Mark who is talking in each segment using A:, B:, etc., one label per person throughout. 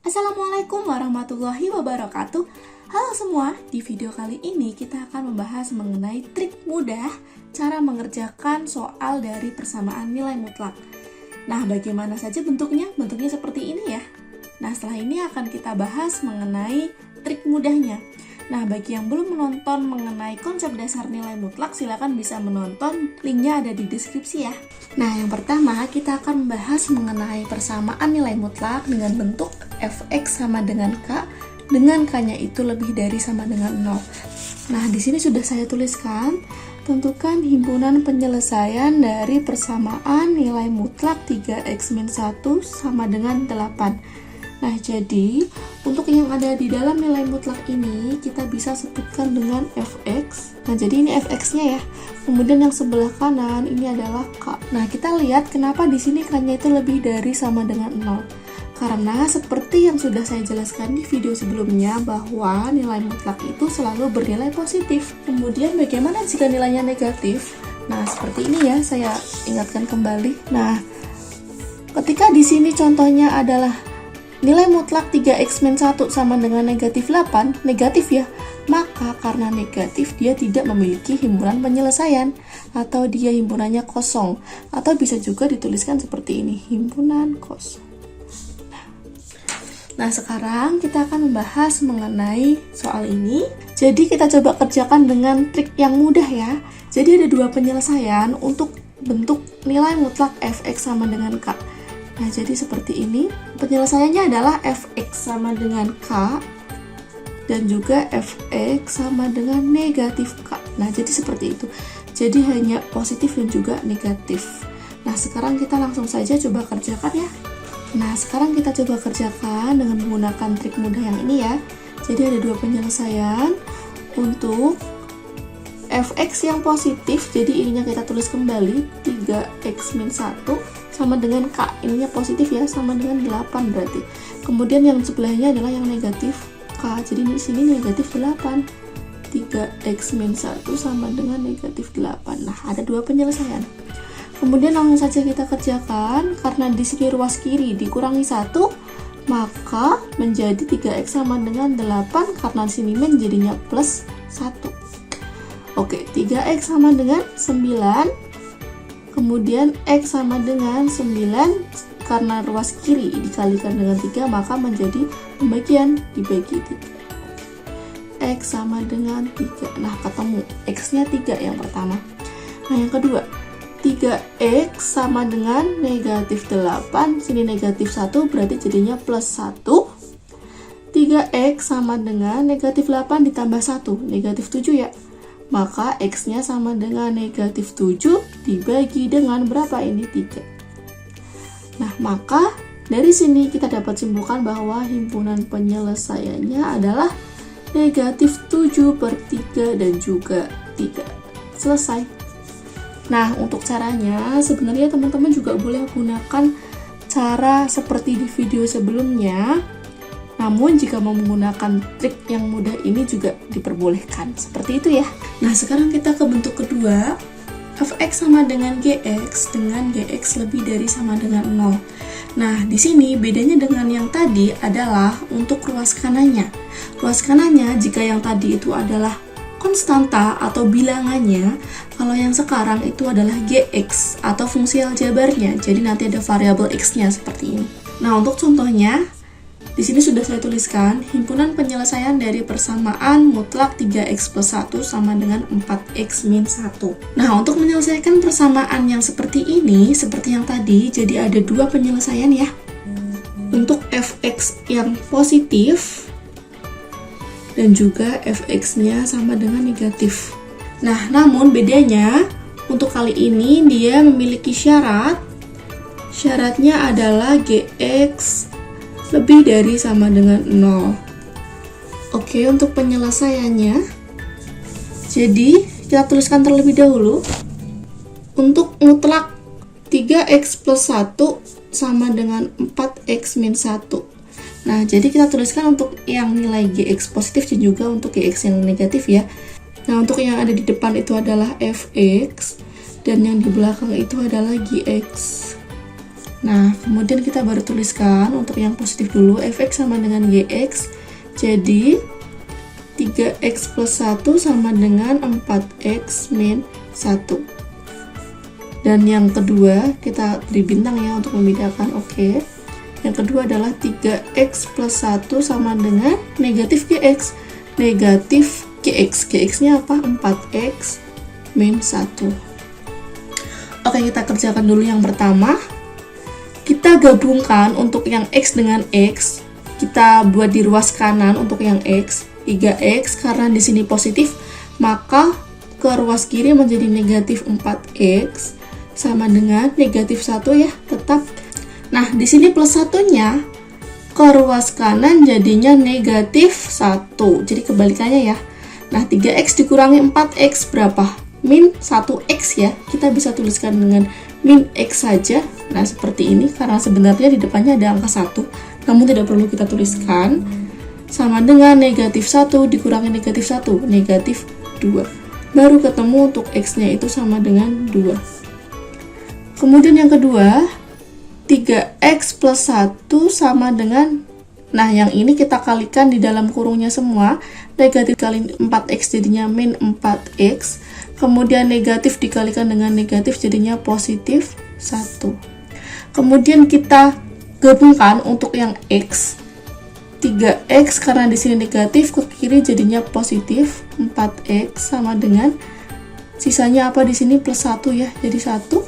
A: Assalamualaikum warahmatullahi wabarakatuh. Halo semua, di video kali ini kita akan membahas mengenai trik mudah cara mengerjakan soal dari persamaan nilai mutlak. Nah, bagaimana saja bentuknya? Bentuknya seperti ini ya. Nah, setelah ini akan kita bahas mengenai trik mudahnya. Nah, bagi yang belum menonton mengenai konsep dasar nilai mutlak, silakan bisa menonton, linknya ada di deskripsi ya. Nah, yang pertama kita akan membahas mengenai persamaan nilai mutlak dengan bentuk fx sama dengan k, dengan k-nya itu lebih dari sama dengan 0. Nah, di sini sudah saya tuliskan, tentukan himpunan penyelesaian dari persamaan nilai mutlak 3x-1 sama dengan 8. Nah, jadi untuk yang ada di dalam nilai mutlak ini kita bisa sebutkan dengan fx. Nah, jadi ini fx-nya ya. Kemudian yang sebelah kanan ini adalah k. Nah, kita lihat kenapa di sini k-nya itu lebih dari sama dengan 0. Karena seperti yang sudah saya jelaskan di video sebelumnya bahwa nilai mutlak itu selalu bernilai positif. Kemudian bagaimana jika nilainya negatif? Nah, seperti ini ya, saya ingatkan kembali. Nah, ketika di sini contohnya adalah nilai mutlak 3x-1 sama dengan negatif 8, negatif ya, maka karena negatif dia tidak memiliki himpunan penyelesaian, atau dia himpunannya kosong, atau bisa juga dituliskan seperti ini, himpunan kosong. Nah, sekarang kita akan membahas mengenai soal ini. Jadi kita coba kerjakan dengan trik yang mudah ya. Jadi ada dua penyelesaian untuk bentuk nilai mutlak fx sama dengan k. Nah, jadi seperti ini. Penyelesaiannya adalah fx sama dengan k dan juga fx sama dengan negatif k. Nah, jadi seperti itu. Jadi hanya positif dan juga negatif. Nah, sekarang kita langsung saja coba kerjakan ya. Nah, sekarang kita coba kerjakan dengan menggunakan trik mudah yang ini ya. Jadi ada dua penyelesaian untuk fx yang positif, jadi ininya kita tulis kembali 3x-1 sama dengan k, ininya positif ya, sama dengan 8 berarti. Kemudian yang sebelahnya adalah yang negatif k, jadi di sini negatif 8. 3x-1 sama dengan negatif 8. Nah, ada dua penyelesaian. Kemudian langsung saja kita kerjakan, karena di sini ruas kiri dikurangi 1, maka menjadi 3x sama dengan 8, karena di sini menjadinya plus 1. Oke, 3x sama dengan 9, kemudian x sama dengan 9, karena ruas kiri dikalikan dengan 3, maka menjadi pembagian dibagi 3. X sama dengan 3, nah ketemu, x-nya 3 yang pertama. Nah, yang kedua, 3x sama dengan negatif 8, sini negatif 1, berarti jadinya plus 1. 3x sama dengan negatif 8 ditambah 1, negatif 7 ya. Maka x-nya sama dengan negatif 7 dibagi dengan berapa ini? 3. Nah, maka dari sini kita dapat simpulkan bahwa himpunan penyelesaiannya adalah negatif 7/3 dan juga 3. Selesai. Nah, untuk caranya sebenarnya teman-teman juga boleh gunakan cara seperti di video sebelumnya. Namun jika mau menggunakan trik yang mudah ini juga diperbolehkan. Seperti itu ya. Nah, sekarang kita ke bentuk kedua. Fx sama dengan gx dengan gx lebih dari sama dengan 0. Nah, di sini bedanya dengan yang tadi adalah untuk ruas kanannya. Ruas kanannya jika yang tadi itu adalah konstanta atau bilangannya, kalau yang sekarang itu adalah gx atau fungsi aljabarnya. Jadi nanti ada variabel x-nya seperti ini. Nah, untuk contohnya di sini sudah saya tuliskan himpunan penyelesaian dari persamaan mutlak 3x plus 1 sama dengan 4x-1. Nah, untuk menyelesaikan persamaan yang seperti ini, seperti yang tadi, jadi ada dua penyelesaian ya. Untuk fx yang positif dan juga fx-nya sama dengan negatif. Nah, namun bedanya untuk kali ini dia memiliki syarat. Syaratnya adalah gx lebih dari sama dengan 0. Oke, untuk penyelesaiannya, jadi kita tuliskan terlebih dahulu. Untuk mutlak 3x plus 1 sama dengan 4x-1. Nah, jadi kita tuliskan untuk yang nilai gx positif dan juga untuk gx yang negatif ya. Nah, untuk yang ada di depan itu adalah fx dan yang di belakang itu adalah gx. Nah, kemudian kita baru tuliskan untuk yang positif dulu, fx sama dengan gx. Jadi 3x plus 1 sama dengan 4x min 1. Dan yang kedua, kita beri bintang ya untuk membedakan, oke. Yang kedua adalah 3x plus 1 sama dengan negatif gx. Negatif gx. Gx-nya apa? 4x min 1. Oke, kita kerjakan dulu yang pertama. Kita gabungkan untuk yang x dengan x. Kita buat di ruas kanan untuk yang x. 3x karena di sini positif, maka ke ruas kiri menjadi negatif 4x sama dengan negatif 1 ya, tetap. Nah, di sini plus 1-nya ke ruas kanan jadinya negatif 1. Jadi kebalikannya ya. Nah, 3x dikurangi 4x berapa? Min 1x ya. Kita bisa tuliskan dengan min x saja. Nah, seperti ini karena sebenarnya di depannya ada angka 1, namun tidak perlu kita tuliskan. Sama dengan negatif 1 dikurangi negatif 1, negatif 2. Baru ketemu untuk x-nya itu sama dengan 2. Kemudian yang kedua, 3x plus 1 sama dengan, nah yang ini kita kalikan di dalam kurungnya semua. Negatif kali 4x jadinya min 4x. Kemudian negatif dikalikan dengan negatif jadinya positif 1. Kemudian kita gabungkan untuk yang x. 3x karena di sini negatif, ke kiri jadinya positif 4x sama dengan sisanya apa di sini plus 1 ya. Jadi 1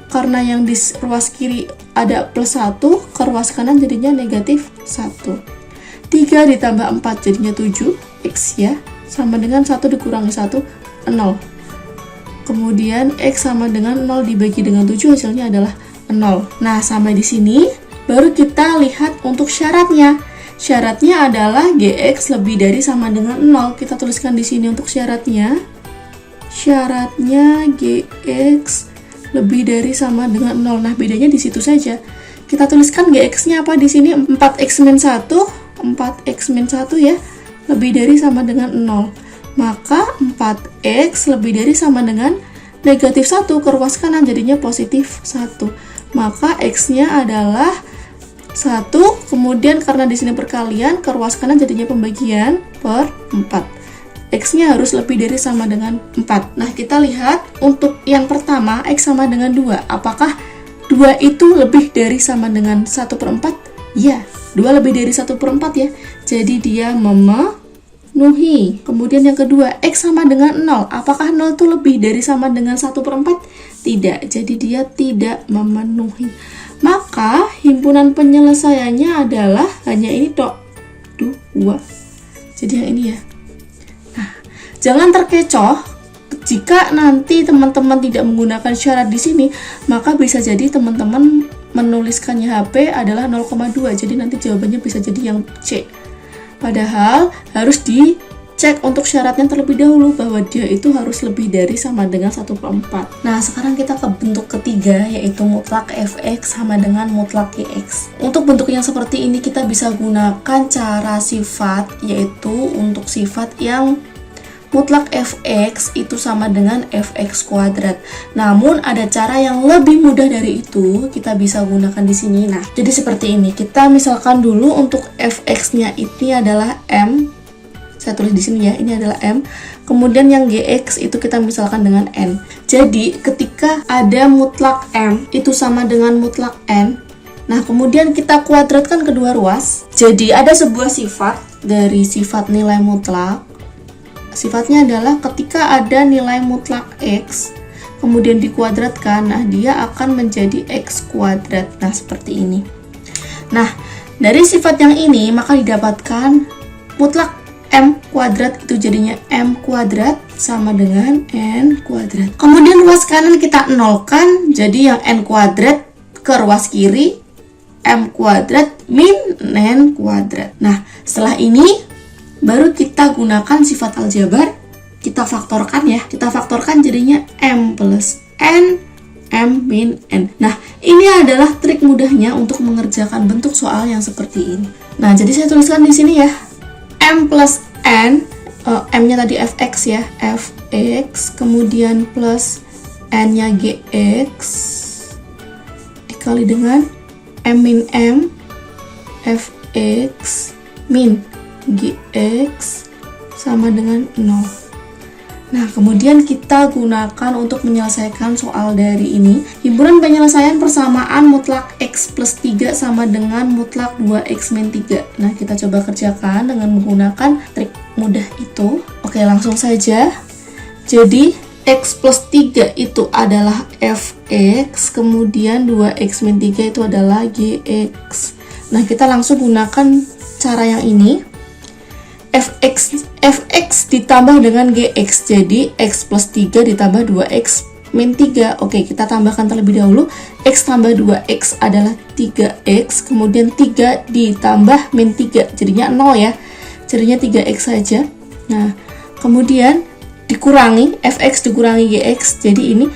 A: karena yang di ruas kiri ada plus 1, ke ruas kanan jadinya negatif 1. 3 ditambah 4 jadinya 7x ya, sama dengan 1 dikurangi 1, 0. Kemudian x sama dengan 0 dibagi dengan 7 hasilnya adalah 0. Nah, sampai di sini baru kita lihat untuk syaratnya. Syaratnya adalah gx lebih dari sama dengan 0. Kita tuliskan di sini untuk syaratnya. Syaratnya gx lebih dari sama dengan 0. Nah, bedanya di situ saja. Kita tuliskan gx-nya apa di sini? 4x min 1, 4x min 1 ya. Lebih dari sama dengan 0. Maka 4x lebih dari sama dengan negatif 1, ke ruas kanan jadinya positif 1. Maka x-nya adalah 1, kemudian karena di sini perkalian, ke ruas kanan jadinya pembagian per 4. X-nya harus lebih dari sama dengan 4. Nah, kita lihat untuk yang pertama, X sama dengan 2. Apakah 2 itu lebih dari sama dengan 1/4? Ya, 2 lebih dari 1/4 ya. Jadi dia memenuhi. Kemudian yang kedua, X sama dengan 0. Apakah 0 itu lebih dari sama dengan 1/4? Tidak, jadi dia tidak memenuhi. Maka himpunan penyelesaiannya adalah hanya ini tok, 2. Jadi yang ini ya. Nah, jangan terkecoh jika nanti teman-teman tidak menggunakan syarat di sini, maka bisa jadi teman-teman menuliskannya HP adalah 0,2. Jadi nanti jawabannya bisa jadi yang C. Padahal harus dicek untuk syaratnya terlebih dahulu bahwa dia itu harus lebih dari sama dengan 1/4. Nah, sekarang kita ke bentuk ketiga, yaitu mutlak fx sama dengan mutlak gx. Untuk bentuk yang seperti ini kita bisa gunakan cara sifat, yaitu untuk sifat yang mutlak fx itu sama dengan fx kuadrat. Namun ada cara yang lebih mudah dari itu, kita bisa gunakan di sini. Nah, jadi seperti ini. Kita misalkan dulu untuk fx-nya ini adalah m. Saya tulis di sini ya, ini adalah m. Kemudian yang gx itu kita misalkan dengan n. Jadi ketika ada mutlak m itu sama dengan mutlak n, nah kemudian kita kuadratkan kedua ruas. Jadi ada sebuah sifat dari sifat nilai mutlak. Sifatnya adalah ketika ada nilai mutlak x kemudian dikuadratkan, nah dia akan menjadi x kuadrat. Nah, seperti ini. Nah, dari sifat yang ini maka didapatkan mutlak m kuadrat itu jadinya m kuadrat sama dengan n kuadrat. Kemudian ruas kanan kita nolkan, jadi yang n kuadrat ke ruas kiri m kuadrat min n kuadrat. Nah, setelah ini baru kita gunakan sifat aljabar, kita faktorkan ya. Kita faktorkan jadinya m plus n, m min n. Nah, ini adalah trik mudahnya untuk mengerjakan bentuk soal yang seperti ini. Nah, jadi saya tuliskan di sini ya. M plus n, m-nya tadi fx ya, fx, kemudian plus n-nya gx, dikali dengan M min M fx min gx sama dengan 0. Nah, kemudian kita gunakan untuk menyelesaikan soal dari ini. Himpunan penyelesaian persamaan mutlak x plus 3 sama dengan mutlak 2x min 3. Nah, kita coba kerjakan dengan menggunakan trik mudah itu. Oke, langsung saja. Jadi, x plus 3 itu adalah fx, kemudian 2x min 3 itu adalah gx. Nah, kita langsung gunakan cara yang ini. fx ditambah dengan gx, jadi x plus 3 ditambah 2x min 3. Oke, kita tambahkan terlebih dahulu. X tambah 2x adalah 3x, kemudian 3 ditambah min 3, jadinya 0 ya, jadinya 3x saja. Nah, kemudian dikurangi, fx dikurangi gx, jadi ini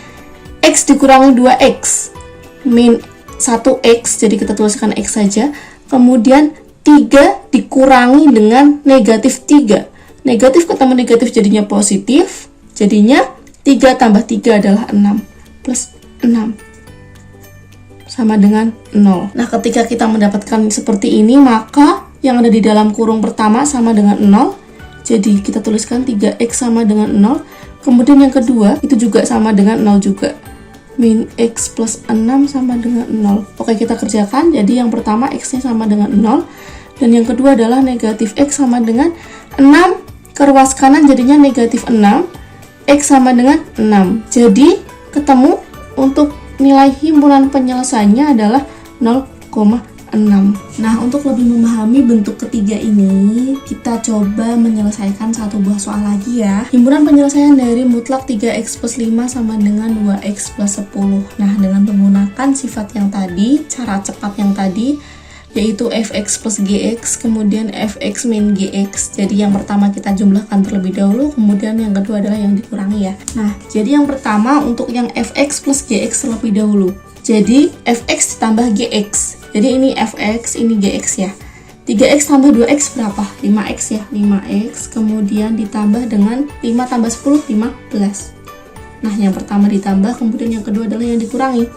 A: x dikurangi 2x min 1x, jadi kita tuliskan x saja. Kemudian 3 dikurangi dengan negatif 3. Negatif ketemu negatif jadinya positif. Jadinya 3 tambah 3 adalah 6. Plus 6. Sama dengan 0. Nah, ketika kita mendapatkan seperti ini, maka yang ada di dalam kurung pertama sama dengan 0. Jadi, kita tuliskan 3x sama dengan 0. Kemudian yang kedua, itu juga sama dengan 0 juga. Min x plus 6 sama dengan 0. Oke, kita kerjakan. Jadi, yang pertama x-nya sama dengan 0. Dan yang kedua adalah negatif x sama dengan 6 ke ruas kanan jadinya negatif 6, x sama dengan 6. Jadi ketemu untuk nilai himpunan penyelesaiannya adalah 0,6. Nah, untuk lebih memahami bentuk ketiga ini, kita coba menyelesaikan satu buah soal lagi ya. Himpunan penyelesaian dari mutlak 3x plus 5 sama dengan 2x plus 10. Nah, dengan menggunakan sifat yang tadi, cara cepat yang tadi, yaitu fx plus gx, kemudian fx min gx. Jadi yang pertama kita jumlahkan terlebih dahulu, kemudian yang kedua adalah yang dikurangi ya. Nah, jadi yang pertama untuk yang fx plus gx terlebih dahulu. Jadi fx ditambah gx. Jadi ini fx, ini gx ya. 3x tambah 2x berapa? 5x ya, 5x. Kemudian ditambah dengan 5 tambah 10, 15. Nah, yang pertama ditambah, kemudian yang kedua adalah yang dikurangi.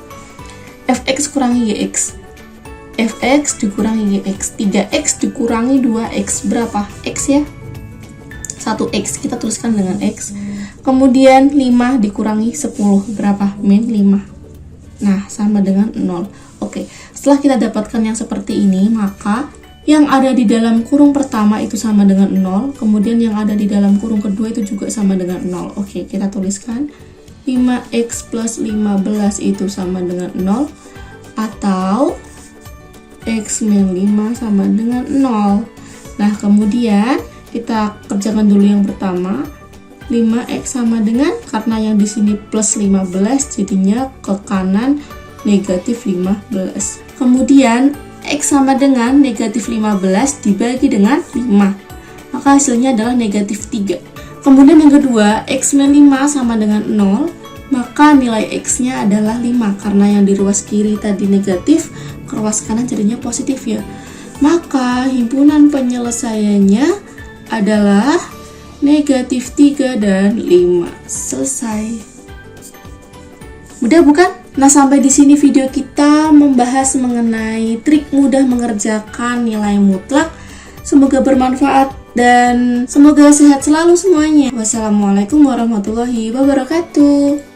A: Fx kurangi gx. Fx dikurangi gx, 3x dikurangi 2x berapa? X ya, 1x, kita tuliskan dengan x. Kemudian 5 dikurangi 10 berapa? Min 5. Nah, sama dengan 0. Oke, setelah kita dapatkan yang seperti ini, maka yang ada di dalam kurung pertama itu sama dengan 0, kemudian yang ada di dalam kurung kedua itu juga sama dengan 0. Oke, kita tuliskan 5x plus 15 itu sama dengan 0, atau x min 5 sama dengan 0. Nah, kemudian kita kerjakan dulu yang pertama. 5x sama dengan, karena yang di sini plus 15, jadinya ke kanan negatif 15. Kemudian x sama dengan negatif 15 dibagi dengan 5. Maka hasilnya adalah negatif 3. Kemudian yang kedua, x min 5 sama dengan 0. Maka nilai x-nya adalah 5, karena yang di ruas kiri tadi negatif, ke ruas kanan jadinya positif ya. Maka himpunan penyelesaiannya adalah negatif 3 dan 5. Selesai. Mudah bukan? Nah, sampai di sini video kita membahas mengenai trik mudah mengerjakan nilai mutlak. Semoga bermanfaat dan semoga sehat selalu semuanya. Wassalamualaikum warahmatullahi wabarakatuh.